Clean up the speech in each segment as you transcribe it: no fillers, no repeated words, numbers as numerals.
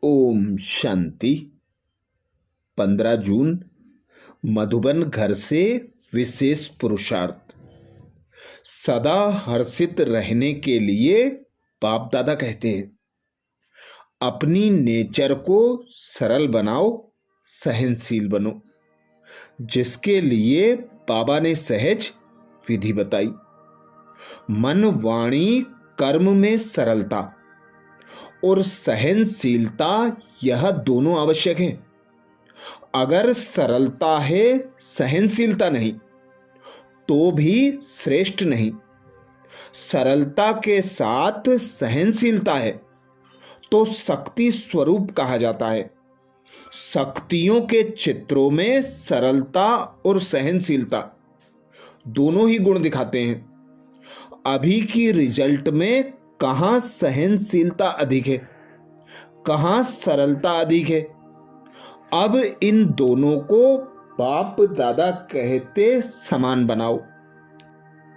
ओम शांति। 15 जून मधुबन घर से विशेष पुरुषार्थ। सदा हर्षित रहने के लिए बाप दादा कहते हैं, अपनी नेचर को सरल बनाओ, सहनशील बनो, जिसके लिए बाबा ने सहज विधि बताई। मन वाणी कर्म में सरलता और सहनशीलता, यह दोनों आवश्यक है। अगर सरलता है, सहनशीलता नहीं, तो भी श्रेष्ठ नहीं। सरलता के साथ सहनशीलता है तो शक्ति स्वरूप कहा जाता है। शक्तियों के चित्रों में सरलता और सहनशीलता दोनों ही गुण दिखाते हैं। अभी की रिजल्ट में कहां सहनशीलता अधिक है, कहां सरलता अधिक है। अब इन दोनों को बाप दादा कहते समान बनाओ,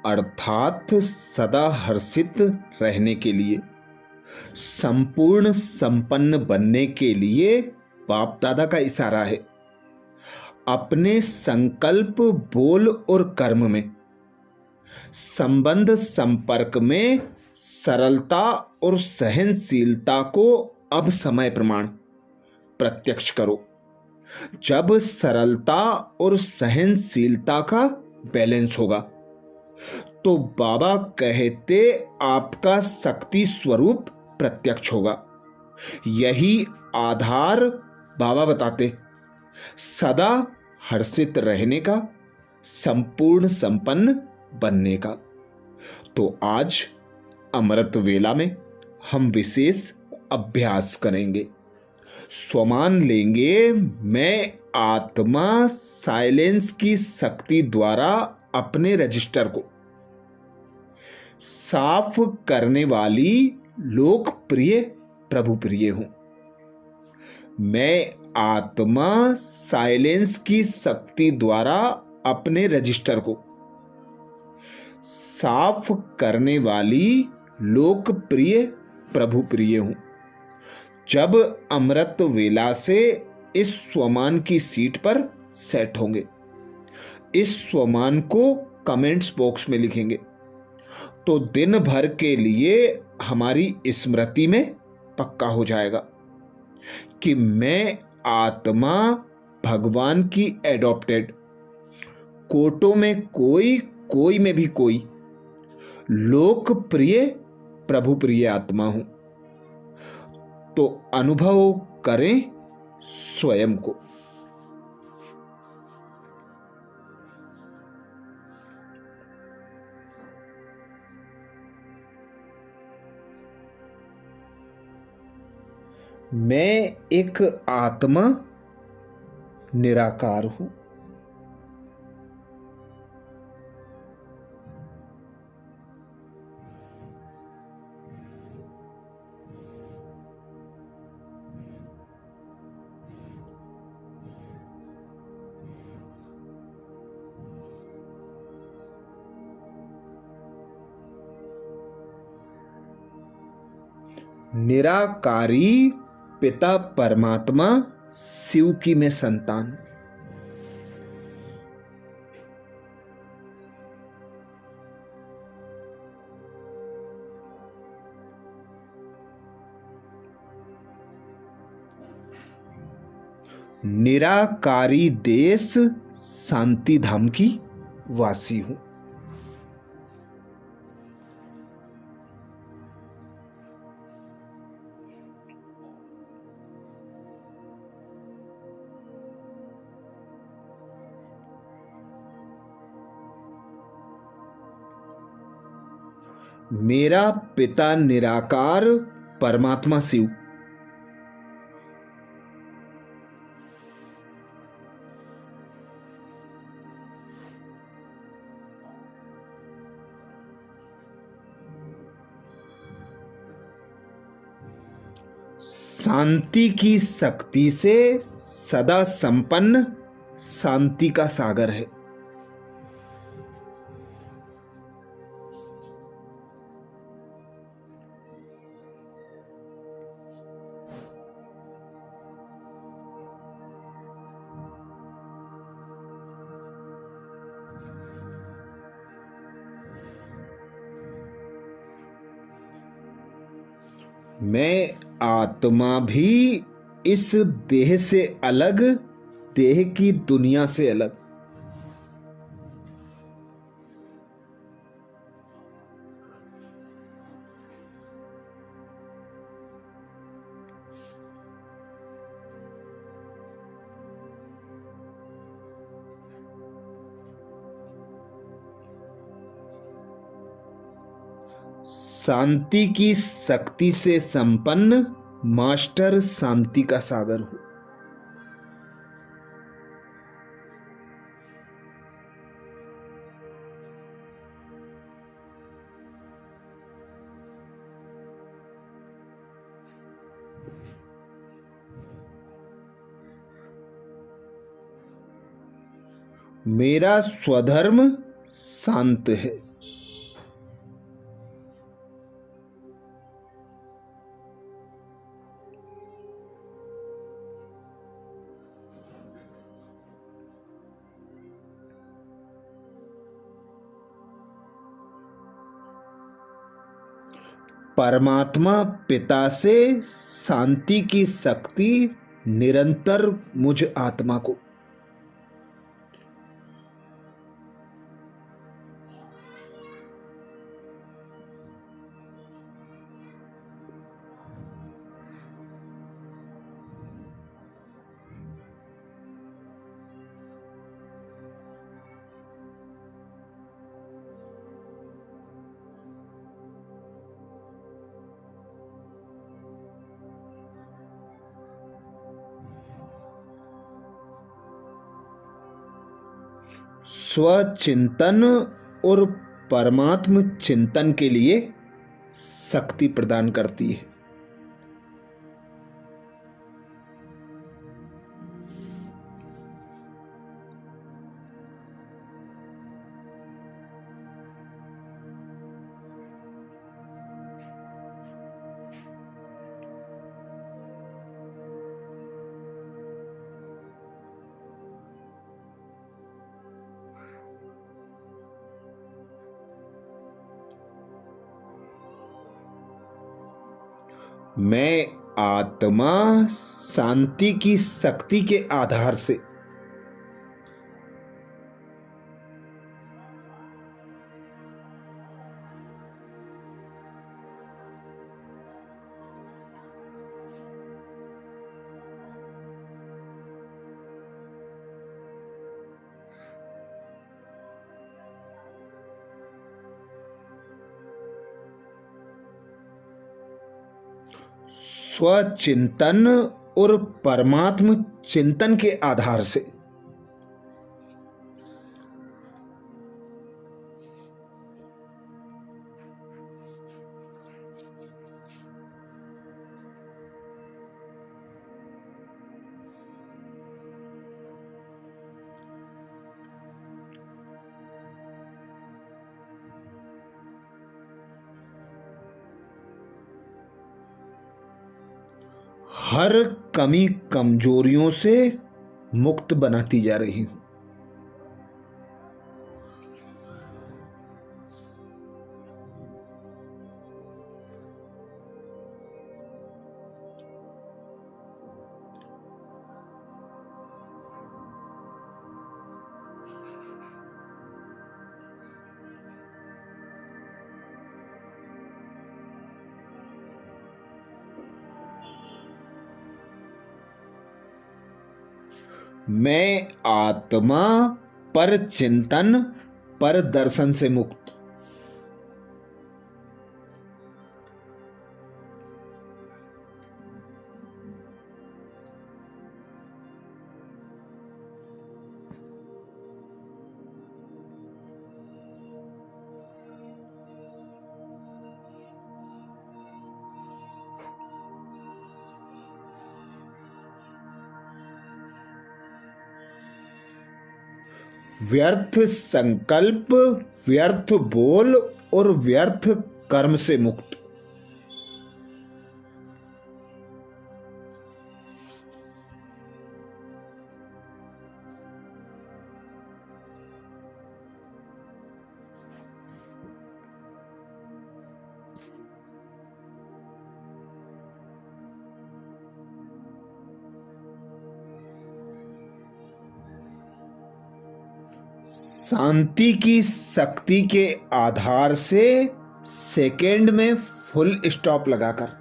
अर्थात सदा हर्षित रहने के लिए, संपूर्ण संपन्न बनने के लिए बाप दादा का इशारा है। अपने संकल्प, बोल और कर्म में, संबंध संपर्क में सरलता और सहनशीलता को अब समय प्रमाण प्रत्यक्ष करो। जब सरलता और सहनशीलता का बैलेंस होगा तो बाबा कहते आपका शक्ति स्वरूप प्रत्यक्ष होगा। यही आधार बाबा बताते सदा हर्षित रहने का, संपूर्ण संपन्न बनने का। तो आज अमृत वेला में हम विशेष अभ्यास करेंगे। स्वमान लेंगे, मैं आत्मा साइलेंस की शक्ति द्वारा अपने रजिस्टर को साफ करने वाली लोकप्रिय प्रभु प्रिय हूं। मैं आत्मा साइलेंस की शक्ति द्वारा अपने रजिस्टर को साफ करने वाली लोकप्रिय प्रभु प्रिय हूं। जब अमृत वेला से इस स्वमान की सीट पर सेट होंगे, इस स्वमान को कमेंट्स बॉक्स में लिखेंगे तो दिन भर के लिए हमारी स्मृति में पक्का हो जाएगा कि मैं आत्मा भगवान की एडॉप्टेड, कोटों में कोई, कोई में भी कोई, लोकप्रिय प्रभु प्रिय आत्मा हूं। तो अनुभव करें स्वयं को। मैं एक आत्मा निराकार हूं। निराकारी पिता परमात्मा शिव की मैं संतान। निराकारी देश शांति धाम की वासी हूं। मेरा पिता निराकार परमात्मा शिव, शांति की शक्ति से सदा संपन्न शांति का सागर है। मैं आत्मा भी इस देह से अलग, देह की दुनिया से अलग। शांति की शक्ति से संपन्न मास्टर शांति का सागर हो। मेरा स्वधर्म शांत है। परमात्मा पिता से शांति की शक्ति निरंतर मुझ आत्मा को। स्वचिंतन और परमात्म चिंतन के लिए शक्ति प्रदान करती है। मैं आत्मा शांति की शक्ति के आधार से स्वचिंतन और परमात्म चिंतन के आधार से हर कमी कमजोरियों से मुक्त बनाती जा रही हूं। मैं आत्मा पर चिंतन, पर दर्शन से मुक्त। व्यर्थ संकल्प, व्यर्थ बोल और व्यर्थ कर्म से मुक्त। शांति की शक्ति के आधार से सेकेंड में फुल स्टॉप लगाकर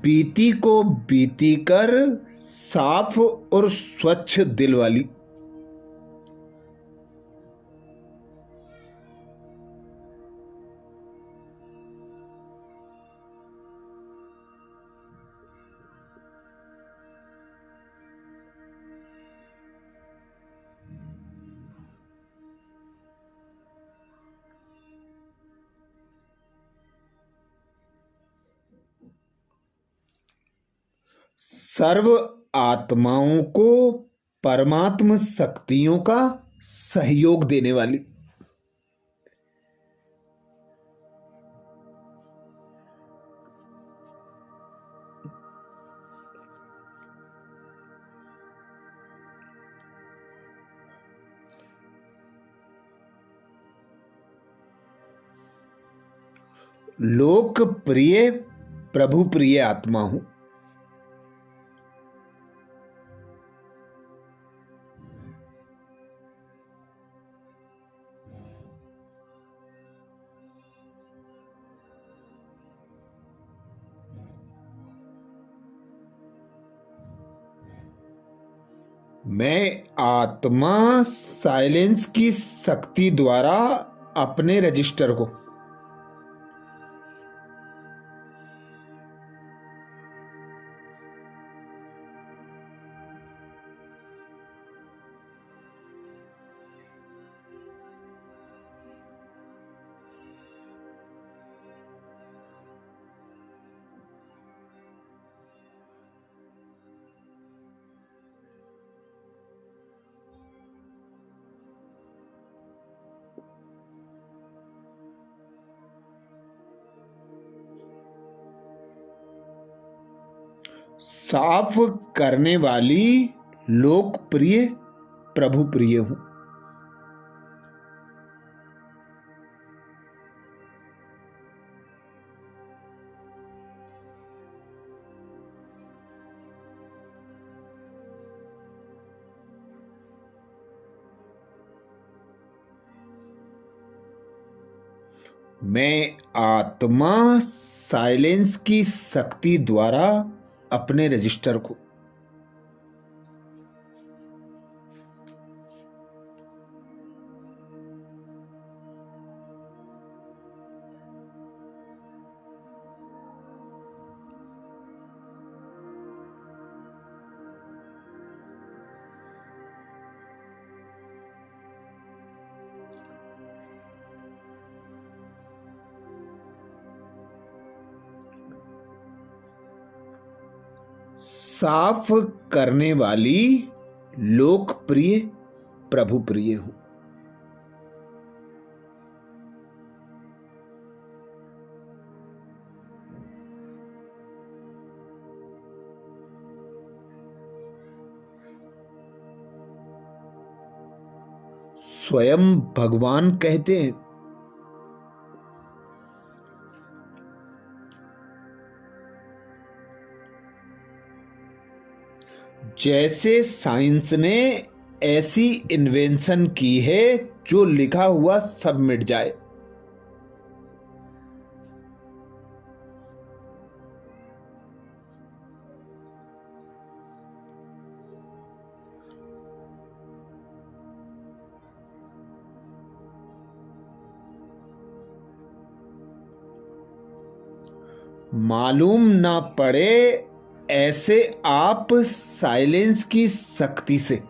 बीती को बीती कर साफ और स्वच्छ दिल वाली सर्व आत्माओं को परमात्म शक्तियों का सहयोग देने वाली लोकप्रिय प्रभु प्रिय आत्मा हूं। मैं आत्मा साइलेंस की शक्ति द्वारा अपने रजिस्टर को साफ करने वाली लोकप्रिय प्रभु प्रिय हूं। मैं आत्मा साइलेंस की शक्ति द्वारा अपने रजिस्टर को साफ करने वाली लोकप्रिय प्रभु प्रिय हूं। स्वयं भगवान कहते हैं, जैसे साइंस ने ऐसी इन्वेंशन की है जो लिखा हुआ सब मिट जाए, मालूम ना पड़े, ऐसे आप साइलेंस की शक्ति से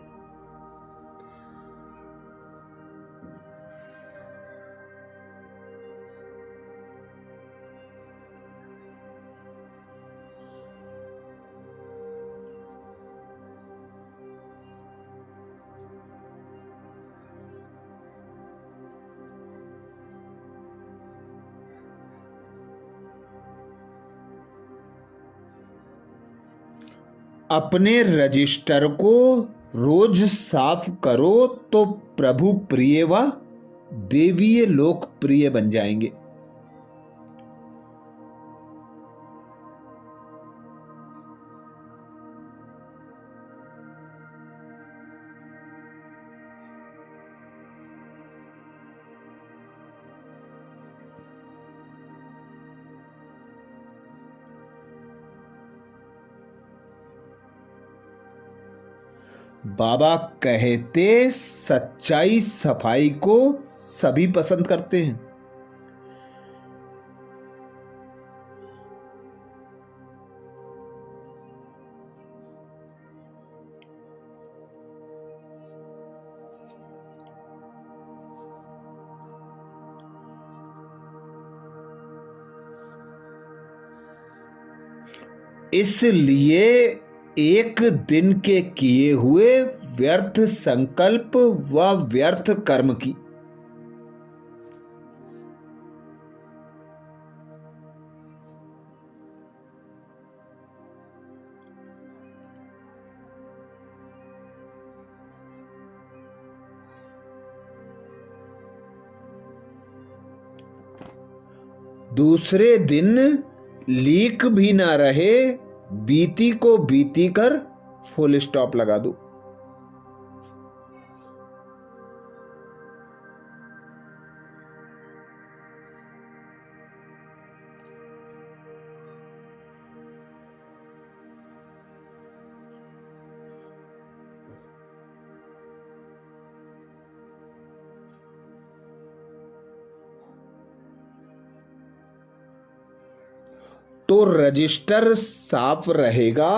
अपने रजिस्टर को रोज साफ करो तो प्रभु प्रिय व देवीय लोकप्रिय बन जाएंगे। बाबा कहते सच्चाई सफाई को सभी पसंद करते हैं। इसलिए एक दिन के किए हुए व्यर्थ संकल्प व व्यर्थ कर्म की दूसरे दिन लीक भी ना रहे, बीती को बीती कर फुल स्टॉप लगा दो। तो रजिस्टर साफ रहेगा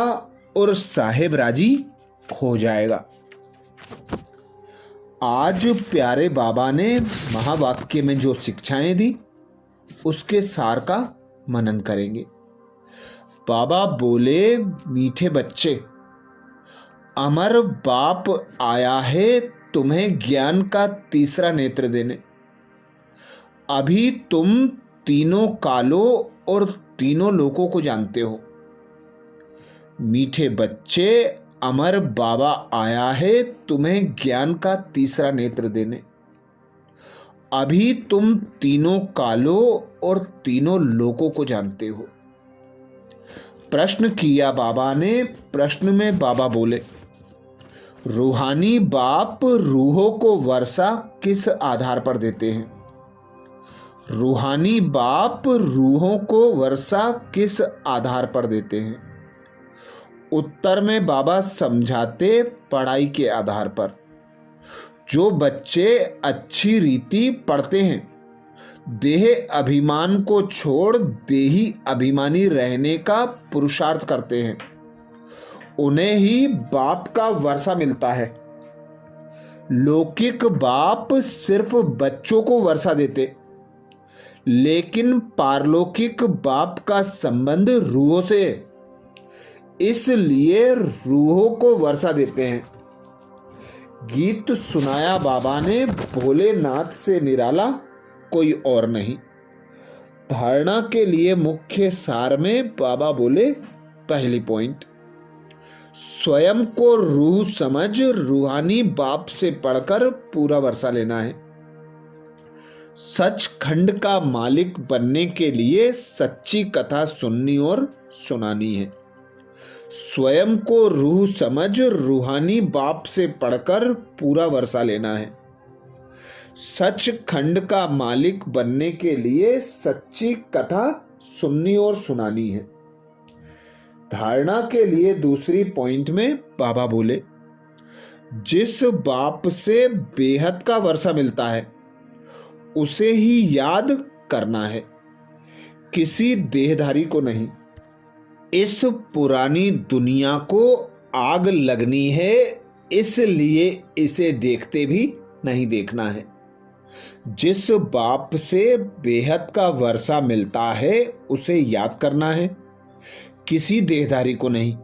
और साहेब राजी हो जाएगा। आज प्यारे बाबा ने महावाक्य में जो शिक्षाएं दी उसके सार का मनन करेंगे। बाबा बोले, मीठे बच्चे, अमर बाप आया है तुम्हें ज्ञान का तीसरा नेत्र देने। अभी तुम तीनों कालों और तीनों लोकों को जानते हो। मीठे बच्चे, अमर बाबा आया है तुम्हें ज्ञान का तीसरा नेत्र देने। अभी तुम तीनों कालों और तीनों लोकों को जानते हो। प्रश्न किया बाबा ने। प्रश्न में बाबा बोले, रूहानी बाप रूहों को वर्षा किस आधार पर देते हैं? रूहानी बाप रूहों को वर्षा किस आधार पर देते हैं? उत्तर में बाबा समझाते, पढ़ाई के आधार पर। जो बच्चे अच्छी रीति पढ़ते हैं, देह अभिमान को छोड़ देही अभिमानी रहने का पुरुषार्थ करते हैं, उन्हें ही बाप का वर्षा मिलता है। लौकिक बाप सिर्फ बच्चों को वर्षा देते, लेकिन पारलौकिक बाप का संबंध रूहों से है, इसलिए रूहों को वर्षा देते हैं। गीत सुनाया बाबा ने, भोलेनाथ से निराला कोई और नहीं। धारणा के लिए मुख्य सार में बाबा बोले, पहली पॉइंट, स्वयं को रूह समझ रूहानी बाप से पढ़कर पूरा वर्षा लेना है। सचखंड का मालिक बनने के लिए सच्ची कथा सुननी और सुनानी है। स्वयं को रूह समझ रूहानी बाप से पढ़कर पूरा वर्षा लेना है। सचखंड का मालिक बनने के लिए सच्ची कथा सुननी और सुनानी है। धारणा के लिए दूसरी पॉइंट में बाबा बोले, जिस बाप से बेहद का वर्षा मिलता है उसे ही याद करना है, किसी देहधारी को नहीं। इस पुरानी दुनिया को आग लगनी है, इसलिए इसे देखते भी नहीं देखना है। जिस बाप से बेहद का वर्षा मिलता है उसे याद करना है, किसी देहधारी को नहीं।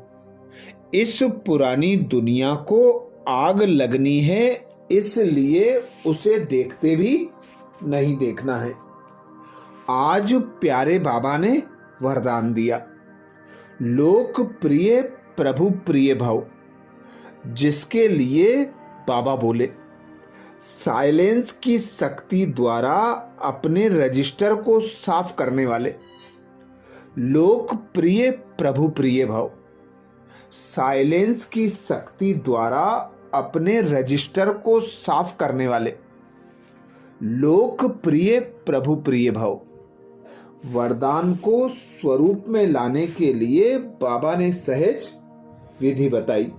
इस पुरानी दुनिया को आग लगनी है, इसलिए उसे देखते भी नहीं देखना है। आज प्यारे बाबा ने वरदान दिया, लोकप्रिय प्रभु प्रिय भव, जिसके लिए बाबा बोले, साइलेंस की शक्ति द्वारा अपने रजिस्टर को साफ करने वाले, लोकप्रिय प्रभु प्रिय भव। साइलेंस की शक्ति द्वारा अपने रजिस्टर को साफ करने वाले, लोकप्रिय प्रभु प्रिय भव। वरदान को स्वरूप में लाने के लिए बाबा ने सहज विधि बताई।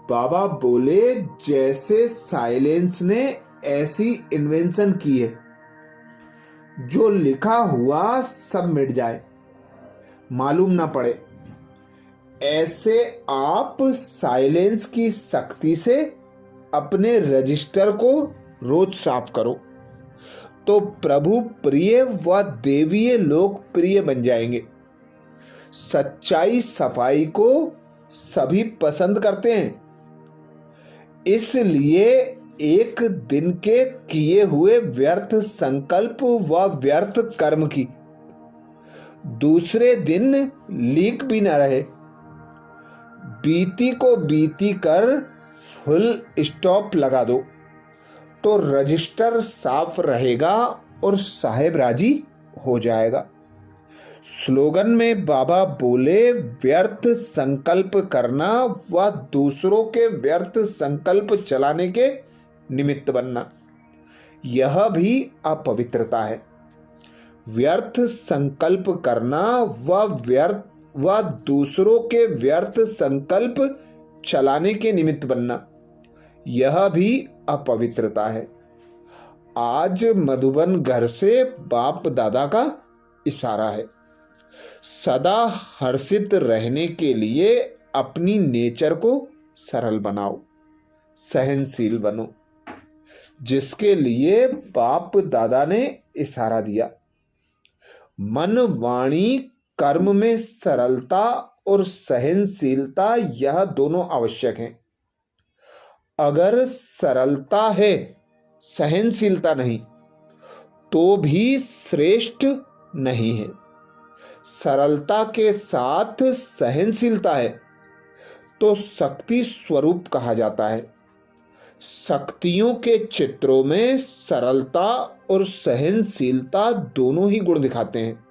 बाबा बोले, जैसे साइलेंस ने ऐसी इन्वेंशन की है जो लिखा हुआ सब मिट जाए, मालूम ना पड़े, ऐसे आप साइलेंस की शक्ति से अपने रजिस्टर को रोज साफ करो, तो प्रभु प्रिय व देवीय लोकप्रिय बन जाएंगे। सच्चाई सफाई को सभी पसंद करते हैं, इसलिए एक दिन के किए हुए व्यर्थ संकल्प व व्यर्थ कर्म की दूसरे दिन लीक भी न रहे। बीती को बीती कर फुल स्टॉप लगा दो, तो रजिस्टर साफ रहेगा और साहेब राजी हो जाएगा। स्लोगन में बाबा बोले, व्यर्थ संकल्प करना व दूसरों के व्यर्थ संकल्प चलाने के निमित्त बनना, यह भी अपवित्रता है। व्यर्थ संकल्प करना व दूसरों के व्यर्थ संकल्प चलाने के निमित्त बनना, यह भी अपवित्रता है। आज मधुबन घर से बाप दादा का इशारा है। सदा हर्षित रहने के लिए अपनी नेचर को सरल बनाओ, सहनशील बनो, जिसके लिए बाप दादा ने इशारा दिया। मन वाणी कर्म में सरलता और सहनशीलता, यह दोनों आवश्यक हैं। अगर सरलता है, सहनशीलता नहीं, तो भी श्रेष्ठ नहीं है। सरलता के साथ सहनशीलता है तो शक्ति स्वरूप कहा जाता है। शक्तियों के चित्रों में सरलता और सहनशीलता दोनों ही गुण दिखाते हैं।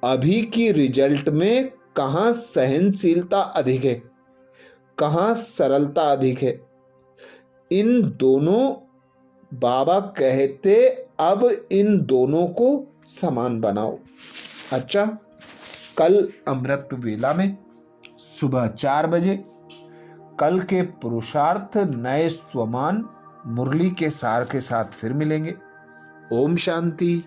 अभी की रिजल्ट में कहाँ सहनशीलता अधिक है, कहाँ सरलता अधिक है, इन दोनों बाबा कहते अब इन दोनों को समान बनाओ। अच्छा, कल अमृत वेला में सुबह 4 बजे कल के पुरुषार्थ नए स्वमान मुरली के सार के साथ फिर मिलेंगे। ओम शांति।